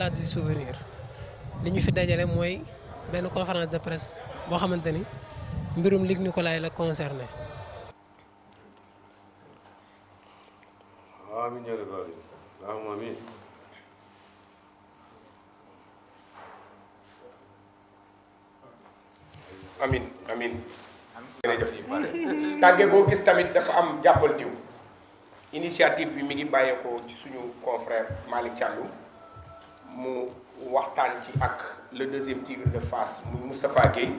du souvenir li ñu fi dajale mooy benn conférence de presse boo xamante ni mbirum Luc Nicolaï la concerné. amin amin jërëjëf tàgge boo gis tamit dafa am jàppal diw initiative bi mi ngi bàyyeekoo ci suñu confrère Malick Thiandoum mu waxtaan ci ak le deuxième tigre de Fass muy Moustapha Guèye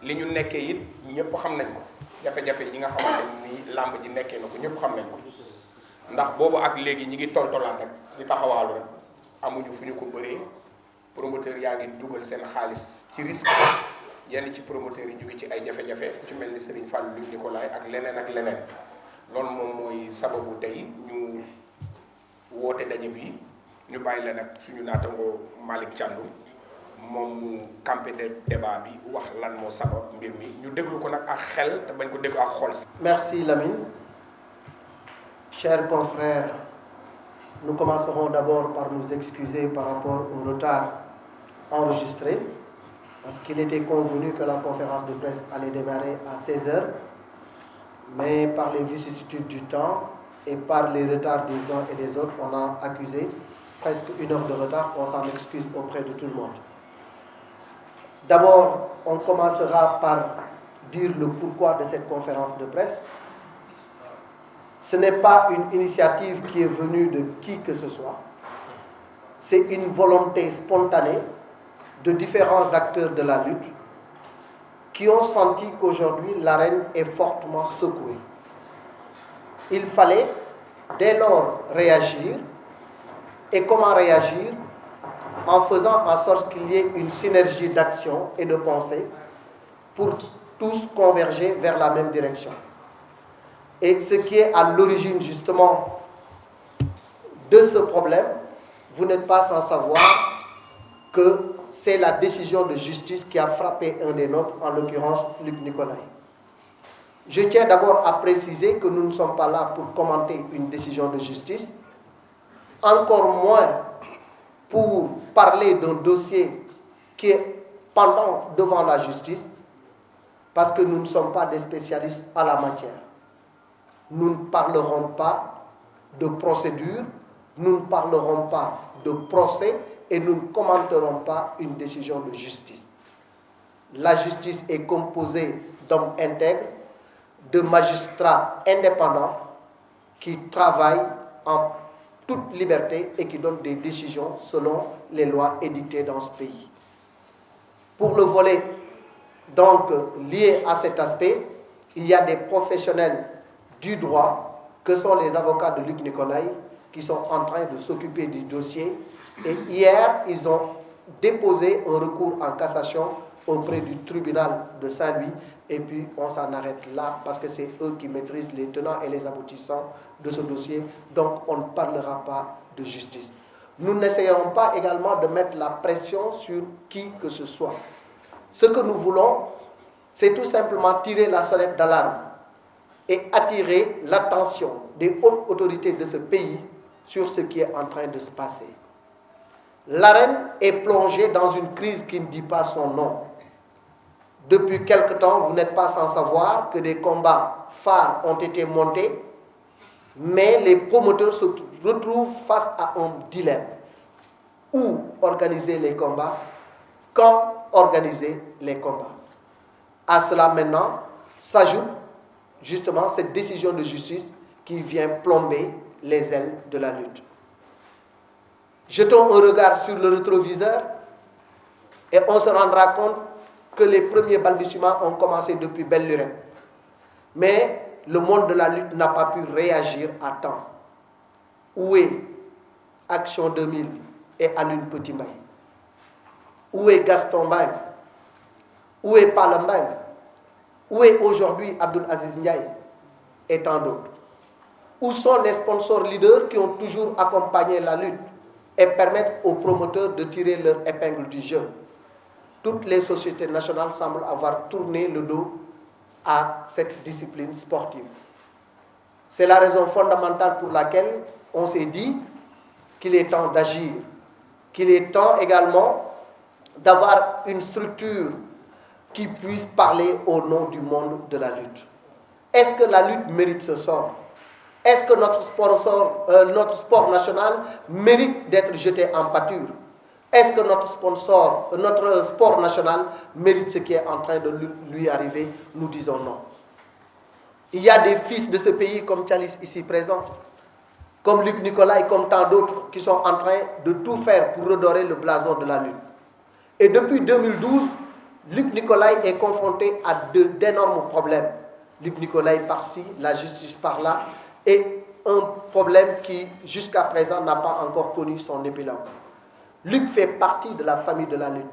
li ñu nekkee it ñëpp xam nañ ko jafe-jafe yi nga xamante ni làmb ji nekkee na ko ñëpp xam nañ ko ndax boobu ak léegi ñi ngi toltolaan rek di taxawaalu rek amuñu fu ñu ko bëree promoteur yaa ngi dugal seen xaalis ci risque yenn ci promoteurs yi ñu ngi ci ay jafe-jafe ku ci mel ni Serigne Fallou Luc Nicolaï ak leneen loolu moom mooy sababu tey ñu woote daje bi ñu bàyyi la nag suñu naatangoo Malick Thiandoum moom mu campé débat bi wax lan moo sabab mbir mi ñu déglu ko nag ak xel te bañ ko déglu ak xol. Merci Lamine. Chers confrères, nous commencerons d'abord par nous excuser par rapport au retard enregistré. Parce qu'il était convenu que la conférence de presse allait démarrer à 16h, mais par les vicissitudes du temps et par les retards des uns et des autres, on a accusé presque 1 heure de retard. On s'en excuse auprès de tout le monde. D'abord, on commencera par dire le pourquoi de cette conférence de presse. Ce n'est pas une initiative qui est venue de qui que ce soit. C'est une volonté spontanée de différents acteurs de la lutte qui ont senti qu'aujourd'hui l'arène est fortement secouée. Il fallait dès lors réagir. Et comment réagir? En faisant en sorte qu'il y ait une synergie d'action et de pensée pour tous converger vers la même direction. Et ce qui est à l'origine justement de ce problème, vous n'êtes pas sans savoir que c'est la décision de justice qui a frappé un des nôtres, en l'occurrence Luc Nicolaï. Je tiens d'abord à préciser que nous ne sommes pas là pour commenter une décision de justice, encore moins pour parler d'un dossier qui est pendant devant la justice, parce que nous ne sommes pas des spécialistes à la matière. Nous ne parlerons pas de procédure, nous ne parlerons pas de procès, et nous ne commenterons pas une décision de justice. La justice est composée d'hommes intègres, de magistrats indépendants qui travaillent en toute liberté et qui donnent des décisions selon les lois édictées dans ce pays. Pour le volet donc lié à cet aspect, il y a des professionnels du droit que sont les avocats de Luc Nicolaï qui sont en train de s'occuper du dossier. Et hier, ils ont déposé un recours en cassation auprès du tribunal de Saint-Louis. Et puis, on s'en arrête là parce que c'est eux qui maîtrisent les tenants et les aboutissants de ce dossier. Donc, on ne parlera pas de justice. Nous n'essayerons pas également de mettre la pression sur qui que ce soit. Ce que nous voulons, c'est tout simplement tirer la sonnette d'alarme et attirer l'attention des hautes autorités de ce pays sur ce qui est en train de se passer. L'arène est plongée dans une crise qui ne dit pas son nom. Depuis quelque temps, vous n'êtes pas sans savoir que des combats phares ont été montés, mais les promoteurs se retrouvent face à un dilemme. Où organiser les combats? Quand organiser les combats? À cela maintenant s'ajoute justement cette décision de justice qui vient plomber les ailes de la lutte. Jetons un regard sur le rétroviseur et on se rendra compte que les premiers balbutiements ont commencé depuis belle lurette. Mais le monde de la lutte n'a pas pu réagir à temps. Où est Action 2000 et Alioune Petit Mbaye? Où est Gaston Mbengue? Où est Pala Mbengue? Où est aujourd'hui Abdoul Aziz Ndiaye et tant d'autres? Où sont les sponsors leaders qui ont toujours accompagné la lutte et permettent aux promoteurs de tirer leur épingle du jeu? Toutes les sociétés nationales semblent avoir tourné le dos à cette discipline sportive. C'est la raison fondamentale pour laquelle on s'est dit qu'il est temps d'agir. qu'il est temps également d'avoir une structure qui puisse parler au nom du monde de la lutte. Est-ce que la lutte mérite ce sort? Est-ce que notre sport national mérite d'être jeté en pâture? Est-ce que notre sport national mérite ce qui est en train de lui arriver? Nous disons non. Il y a des fils de ce pays comme Tchalis ici présent, comme Luc Nicolaï, comme tant d'autres qui sont en train de tout faire pour redorer le blason de la lutte. Et depuis 2012, Luc Nicolaï est confronté à d'énormes problèmes. Luc Nicolaï par-ci, la justice par-là, et un problème qui, jusqu'à présent, n'a pas encore connu son épilogue. Luc fait partie de la famille de la lutte.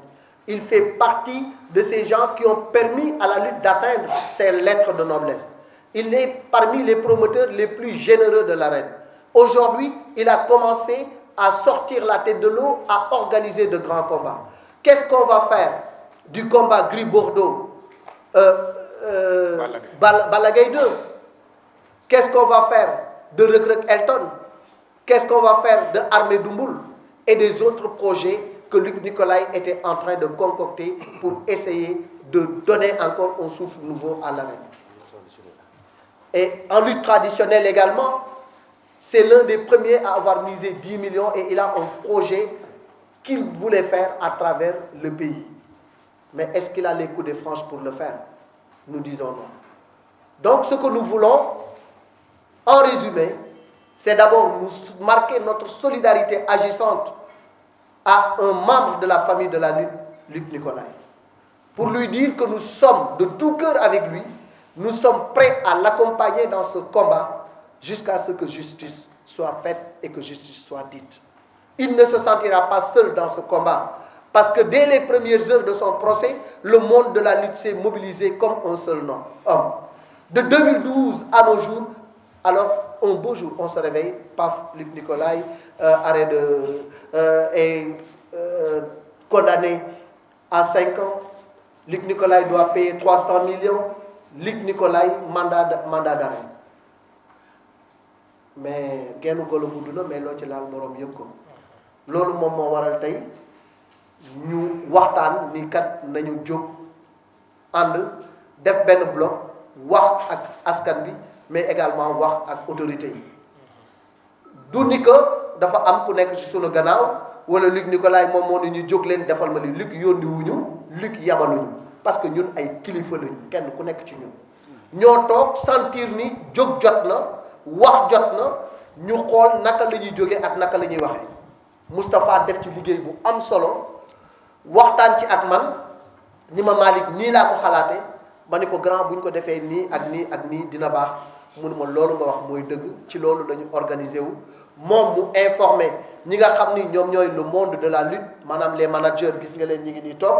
Il fait partie de ces gens qui ont permis à la lutte d'atteindre ses lettres de noblesse. Il est parmi les promoteurs les plus généreux de l'arène. Aujourd'hui, il a commencé à sortir la tête de l'eau, à organiser de grands combats. Qu'est-ce qu'on va faire du combat Gris-Bordeaux Balla Gaye 2? Qu'est-ce qu'on va faire de Reug Reug Elton? Qu'est-ce qu'on va faire de Armé Doumboulle et des autres projets que Luc Nicolaï était en train de concocter pour essayer de donner encore un souffle nouveau à l'arène? Et en lutte traditionnelle également, c'est l'un des premiers à avoir misé 10 millions et il a un projet qu'il voulait faire à travers le pays. Mais est-ce qu'il a les coups de franche pour le faire? Nous disons non. Donc ce que nous voulons, en résumé, c'est d'abord nous marquer notre solidarité agissante à un membre de la famille de la lutte, Luc Nicolaï, pour lui dire que nous sommes de tout cœur avec lui, nous sommes prêts à l'accompagner dans ce combat jusqu'à ce que justice soit faite et que justice soit dite. Il ne se sentira pas seul dans ce combat, parce que dès les premières heures de son procès, le monde de la lutte s'est mobilisé comme un seul homme. De 2012 à nos jours, alors un beau jour, on se réveille, paf, Luc Nicolaï est condamné à 5 ans. Luc Nicolaï doit payer 300 millions. Luc Nicolaï, mandat d'arrêt. Mais genn golo gudd na mais loo ci laal borom yëg ko loolu moom moo waral tey ñu waxtaan ni kat nañu jóg ànd def benn bloc wax ak askan bi mais également wax ak autorité yi du ni que dafa am ku nekk ci sunu gannaaw wala Luc Nicolaï moom moo ne ñu jóg leen defal ma li Luc yónni wuñu Luc yabaluñu parce que ñun ay kilifa lañu kenn ku nekk ci ñun ñoo toog sentir ni jóg jot na wax jot na ñu xool naka la ñuy jógee ak naka la ñuy waxee Moustapha def ci liggéey bu am solo waxtaan ci ak man ni ma Malick nii laa ko xalaate ma ni ko grand bu ñu ko defee nii ak nii dina baax mu ne ma loolu nga wax mooy dëgg ci loolu lañu organiser wu moom mu informé ñi nga xam ni ñoom ñooy le monde de la lutte maanaam les managers gis nga leen ñi ngi nii toog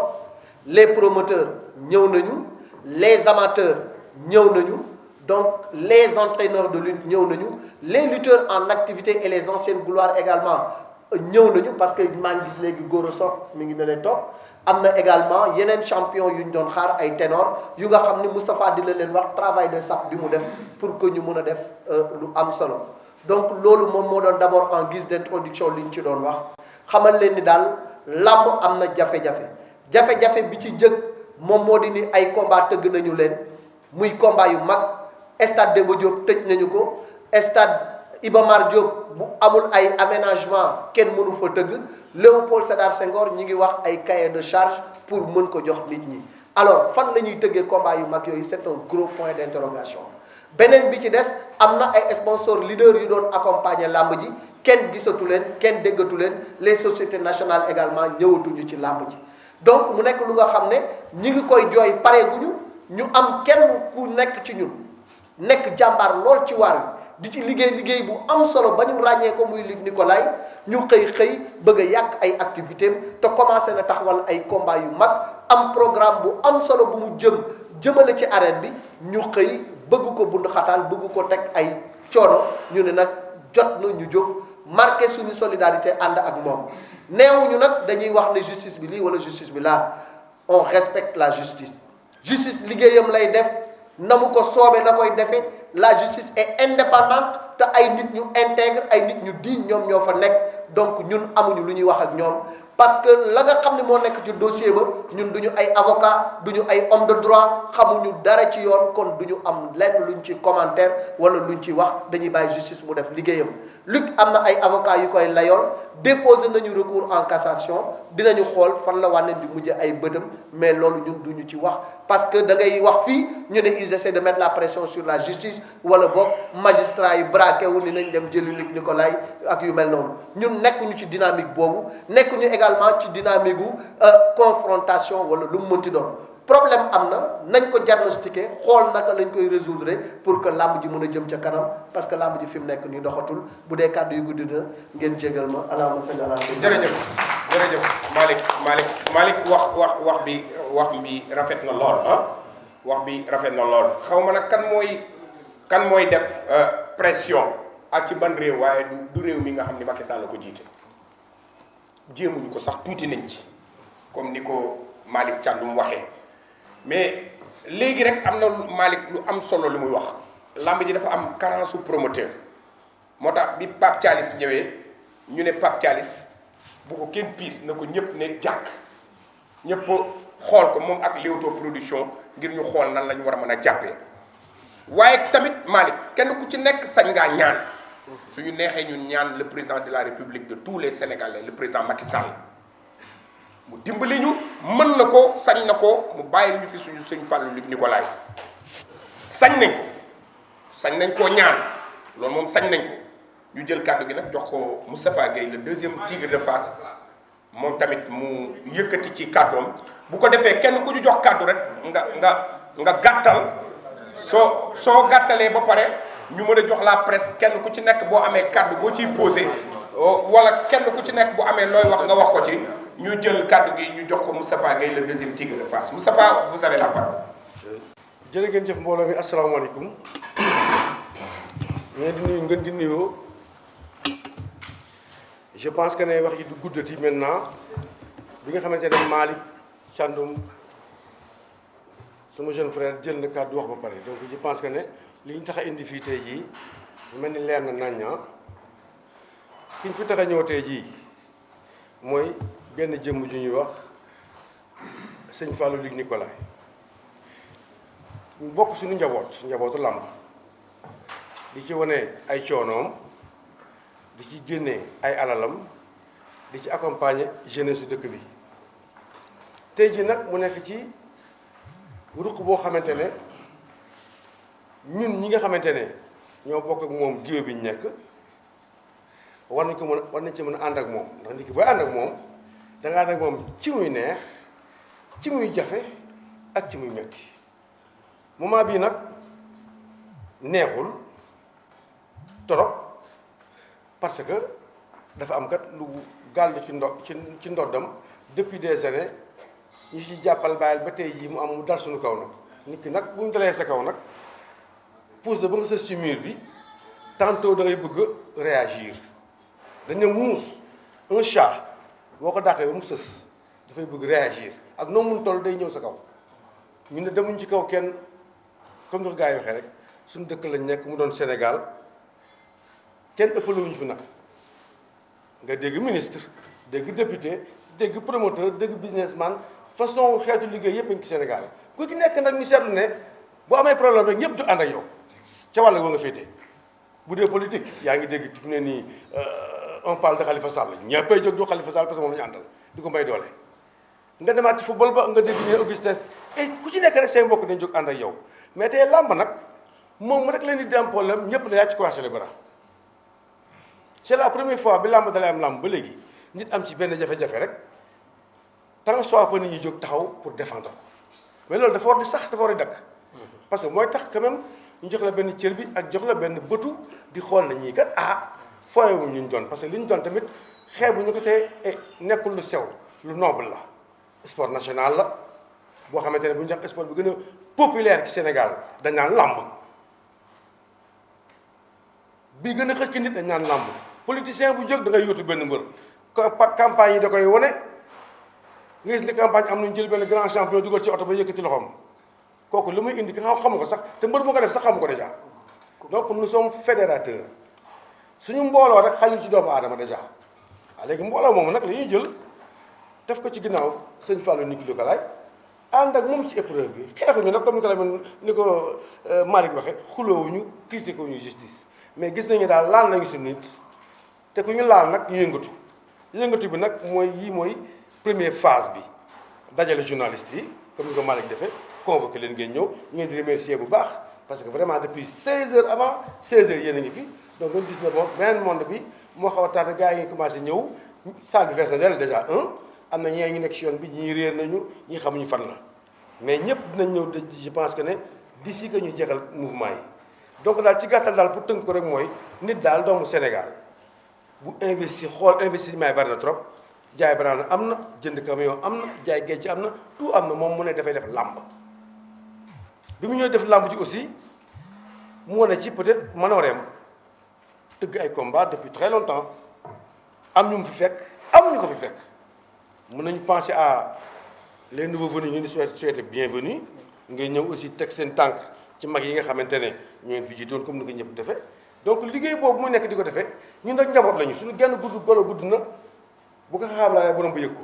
les promoteurs ñëw nañu les amateurs ñëw nañu donc les entraîneurs de lutte ñëw nañu les lutteurs en activité et les anciennes gloires également ñëw nañu parce que maa ngi gis léegi Goro Sock mi ngi ne leen toog am na également yeneen champion yu ñu doon xaar ay ténor yu nga xam ni Moustapha dina leen wax travail de sape bi mu def pour que ñu mën a def lu am solo donc loolu moom moo doon d'abord en guise d'introduction li ñu ci doon wax xamal leen ni daal làmb am na jafe-jafe bi ci jëkk moom moo di ni ay combat tëgg nañu leen muy combat yu mag stade Demba Diop tëj nañu ko stade Iba Mar Diop bu amul ay aménagement kenn mënu fa tëgg Léopold Sédar Senghor ñi ngi wax ay cahier de charge pour mën ko jox nit ñi alors fan la ñuy tëggee combat yu mag yooyu c'est un gros point d'interrogation beneen bi ci des am na ay sponsors leaders yu doon accompagner làmb ji kenn gisatu leen kenn déggatu leen les sociétés nationales également ñëwatuñu ci làmb ji donc mu nekk lu nga xam ne ñi ngi koy jooy pareeguñu ñu am kenn ku nekk ci ñun nekk jàmbaar lool ci waar di ci liggéey bu am solo ba ñu ràññee ko muy Luc Nicolaï ñu xëy bëgg a yàq ay activités te commencé na taxawal ay combat yu mag am programme bu am solo bu mu jëmale ci arène bi ñu xëy bëgg ko bund xataal bëgg ko teg ay coono ñu ne nag jot na ñu jóg marqué suñu solidarité ànd ak moom neewuñu nag dañuy wax ne justice bi lii wala justice bi laa on respecte la justice liggéeyam lay def na mu ko soobee na koy defee la justice est indépendante te ay nit ñu intègre ay nit ñu digne ñoom ñoo fa nekk donc ñun amuñu lu ñuy wax ak ñoom parce que la nga xam ne moo nekk ci dossier ba ñun duñu ay avocat duñu ay homme de droit xamuñu dara ci yoon kon duñu am lenn luñ ci commentaire wala luñ ci wax dañuy bàyyi justice mu def liggéeyam. Luc am na ay avocat yu koy layoon déposé nañu recours en cassation dinañu xool fan la wànneen di mujj ay bëtam mais loolu ñun duñu ci wax parce que da ngay wax fii ñu ne ils essaient de mettre la pression sur la justice wala boog magistrat yi braqué wu ni nañ dem jëli Luc Nicolaï ak yu mel noonu ñun nekkuñu ci dynamique boobu nekkuñu également ci dynamique gu confrontation wala lu mu mënti doon problème am na nañ ko diagnostiqué xool naka lañ koy résoudre pour que làmb ji mën a jëm ca kanam parce que làmb ji fi mu nekk nii doxatul bu dee kàddu yu guddi na ngeen jégal ma allahumma salli ala jërëjëf Malick wax bi rafet na lool wax bi rafet na lool xaw ma nag kan mooy def pression ak ci ban réew waaye du réew mi nga xam ni Macky Sall la ko jiite jéemuñu ko sax tuuti nañ ci comme ni ko Malick Thiandoum waxee mais léegi rek am na Malick lu am solo lu muy wax lamb ji dafa am carence su promoteur moo tax bi Pape Thialis ñëwee ñu ne Pape Thialis bu ko kenn piis na ko ñëpp ne jàkk ñëpp xool ko moom ak Leewtoo production ngir ñu xool nan la ñu war a mën a jàppee waaye tamit Malick kenn ku ci nekk sañ ngaa ñaan suñu neexee ñun ñaan le président de la République de tous les Sénégalais le président Macky Sall mu dimbali ñu mën na ko sañ na ko mu bàyyi ñu fi suñu sëñ Fallou Luc Nicolaï sañ nañ koo ñaan loolu moom sañ nañ ko ñu jël kàddu gi nag jox ko Moustapha Gueye le deuxième tigre de Fass moom tamit mu yëkkati ci kàddoom bu ko defee kenn ku ñu jox kàddu rek nga gàttal soo gàttalee ba pare ñu mën a jox la presse kenn ku ci nekk boo amee kàddu boo ciy posé wala kenn ku ci nekk bu amee looy wax nga wax ko ci ñu jël kàddu gi ñu jox ko Moustapha Gueye le deuxième tigre de Fass Moustapha vous avez la parole. jërë ngeen jëf mbooloo mi asalaamaaleykum mais di nuyu ngeen di nuyoo je pense que ne wax ji du guddati maintenant bi nga xamante ne Malick Thiandoum sama jeune frère jël na kàddu wax ba pare donc je pense que ne li ñu tax a indi fii tey jii mel ni leer na nañ ki ñu fi tax a ñëw tey jii mooy benn jëmm ju ñuy wax sëñ Fallou Luc Nicolaï ñu bokk suñu njabootu làmb di ci wane ay coonoom di ci génne ay alalam di ci accompagner jeunesse su dëkk bi tey ji nag mu nekk ci ruq boo xamante ne ñun ñi nga xamante ne ñoo bokk ak moom géew bi ñu nekk war nañ ci mën a ànd ak moom ndax nit ki booy ànd ak moom danga ànd ak moom ci muy neex ci muy jafe ak ci muy metti moment bii nag neexul torop parce que dafa am kat lu gàll ci ndoddam depuis des années ñu ci jàppal bàyyil ba tey jii mu dal suñu kaw nag nit ki nag bu ñu dalee sa kaw nag pousse la ba nga sës ci mur bi tantôt da ngay bëgg a réagir dañ ne muus un chat boo ko dàqee ba mu sës dafay bëgg réagir ak noo mun toll day ñëw sa kaw ñu ne demuñ ci kaw kenn comme ni ko gars yi waxee rek suñu dëkk lañ nekk mu doon Sénégal kenn ëppalewuñu fi nag nga dégg ministre dégg député dégg promoteur dégg businessman façon xeetu liggéey yëpp a ngi ci Sénégal ku ci nekk nag ñu seetlu ne boo amee problème rek ñëpp du ànd ak yow ca wàll ba nga féetee bu dee politique yaa ngi dégg fi ne nii on parle de Khalifa Sall ñëppay jóg jox Khalifa Sall parce que moom la ñu àndal di ko may doole. nga demaat ci football ba nga dégg ñu ne Augustin et ku ci nekk rek say mbokk dañ jóg ànd ak yow mais tey làmb nag moom rek leen di am problème ñëpp na yaa ci croiser les bras c'est la première fois bi làmb dalay am làmb ba léegi nit am ci benn jafe-jafe rek tant soit que nit ñi jóg taxaw pour défendre ko mais loolu dafa war di sax dafa war di dakk parce que mooy tax quand même ñu jox la benn cër bi ak jox la benn bëtu di xool na ñii kat fooyewu ñu doon parce que li ñu doon tamit xeebu ñu ko te nekkul lu sew lu noble la sport national la boo xamante ne bu ñu jox sport bi gën a populaire ci Sénégal dañ naan làmb bi gën a xëcc nit dañ naan làmb politicien bu jóg da ngay yóotu benn mbër campagne yi da koy wane nga gis ne campagne am nañu jël benn grand champion dugal ci oto ba yëkkati loxoom kooku li muy indi ki xamu ko sax te mbër moo ko def sax xamu ko déjà donc nous sommes fédérateurs suñu mbooloo rek xajul ci doomu aadama déjà léegi mbooloo moomu nag la ñuy jël def ko ci ginnaaw sëñ Fallou Nicolaï ànd ak moom ci épreuve bi xeexuñu nag comme ni ko Malick waxee xuloowuñu critiqué wuñu justice mais gis nañu daal laal nañu si nit te ku ñu laal nag ñu yëngatu bi nag mooy première phase bi dajale journaliste yi comme ni ko Malick defee convoqué leen ngeen ñëw ñu ngeen di remercier bu baax parce que vraiment depuis 16 heures avant 16 heures yéen a ngi fi donc nga gis ne bon beneen monde bi moo xaw a tardé gars yi ngi commencé ñëw salle bi fees na dell déjà am na ñee ñu nekk si yoon bi ñii réer nañu ñii xamuñu fan la mais ñëpp dinañ ñëw je pense que ne d'ici que ñu jeexal mouvement yi donc daal ci gàttal daal pour tënk ko rek mooy nit daal doomu Sénégal bu investir xool investissement yi bari na trop jaay banaan am na jënd camion am na jaay géej am na tout am na moom mu ne dafay def làmb bi mu ñëw def làmb ji aussi mu wane ci peut-être manooreem tëgg ay combat depuis très longtemps am ñu mu fi fekk am ñu ko fi fekk mën nañu penser à les nouveaux venus ñu ngi souhaité bienvenue ngay ñëw aussi teg seen tànk ci mag yi nga xamante ne ñu ngi fi jiitoon comme ni ko ñëpp defee donc liggéey boobu mu nekk di ko defee ñun nag njaboot lañu suñu genn gudd golo gudd na bu ko xam laa borom bu yëg ko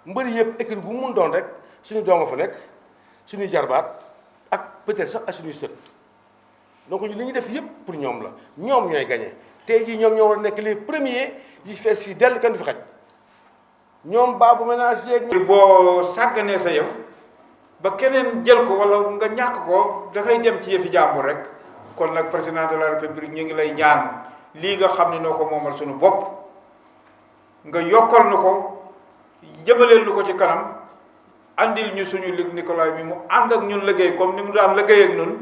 mbëri yëpp équipe bu mu mun doon rek suñu dooma fa nekk suñuy jarbaat ak peut-être sax ak suñuy sët donc li ñu def yëpp pour ñoom la ñoom ñooy gagné tey jii ñoom ñoo war a nekk les premiers yi fees fii dell kenn du fi xaj ñoom baabu ménager boo sàgganee sa yëf ba keneen jël ko wala nga ñàkk ko dafay dem ci yëfi jàmbur rek kon nag président de la république ñu ngi lay ñaan lii nga xam ne noo ko moomal suñu bopp nga yokkal nu ko jëmaleel nu ko ci kanam andil ñu suñu Luc Nicolaï mi mu ànd ak ñun liggéey comme ni mu daan liggéey ak ñun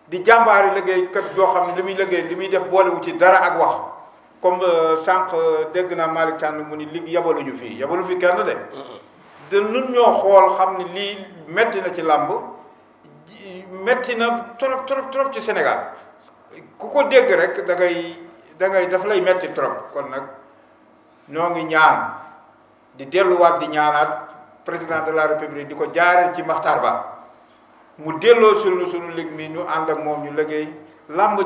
di jàmbaari liggéey kat yoo xam ne li muy liggéey li muy def boolewu ci dara ak wax comme sànq dégg naa Malick Thiam mu ni Luc yabaluñu fii yabalu fi kenn de nun ñoo xool xam ne lii metti na ci làmb metti na trop trop trop ci Sénégal ku ko dégg rek da ngay daf lay metti trop kon nag ñoo ngi ñaan di delluwaat di ñaanaat président de la république di ko jaaree ci Makhtar Ba mu delloo suñu Luc mi ñu ànd ak moom ñu liggéey làmb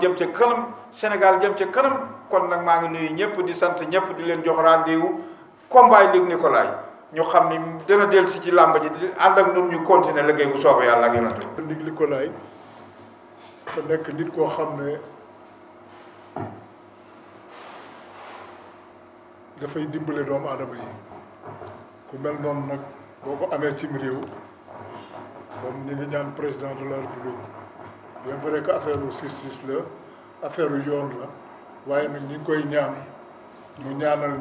jëm ca kanam Sénégal jëm ca kanam kon nag maa ngi nuyu ñëpp di sant ñëpp di leen jox rendez-vous combat Luc Nicolaï ñu xam ni dana dellu si ci làmb ji di ànd ak ñun ñu continuer liggéey bu soobee yàlla ak yonent bi. Luc Nicolaï dafa nekk nit koo xam ne dafay dimbale doomu aadama yi ku mel noonu nag boo ko amee cim réew kon ñu ngi ñaan président de la république bien vrai que affaire justice la affaire yoon la waaye nag ñu ngi koy ñaan mu ñaanal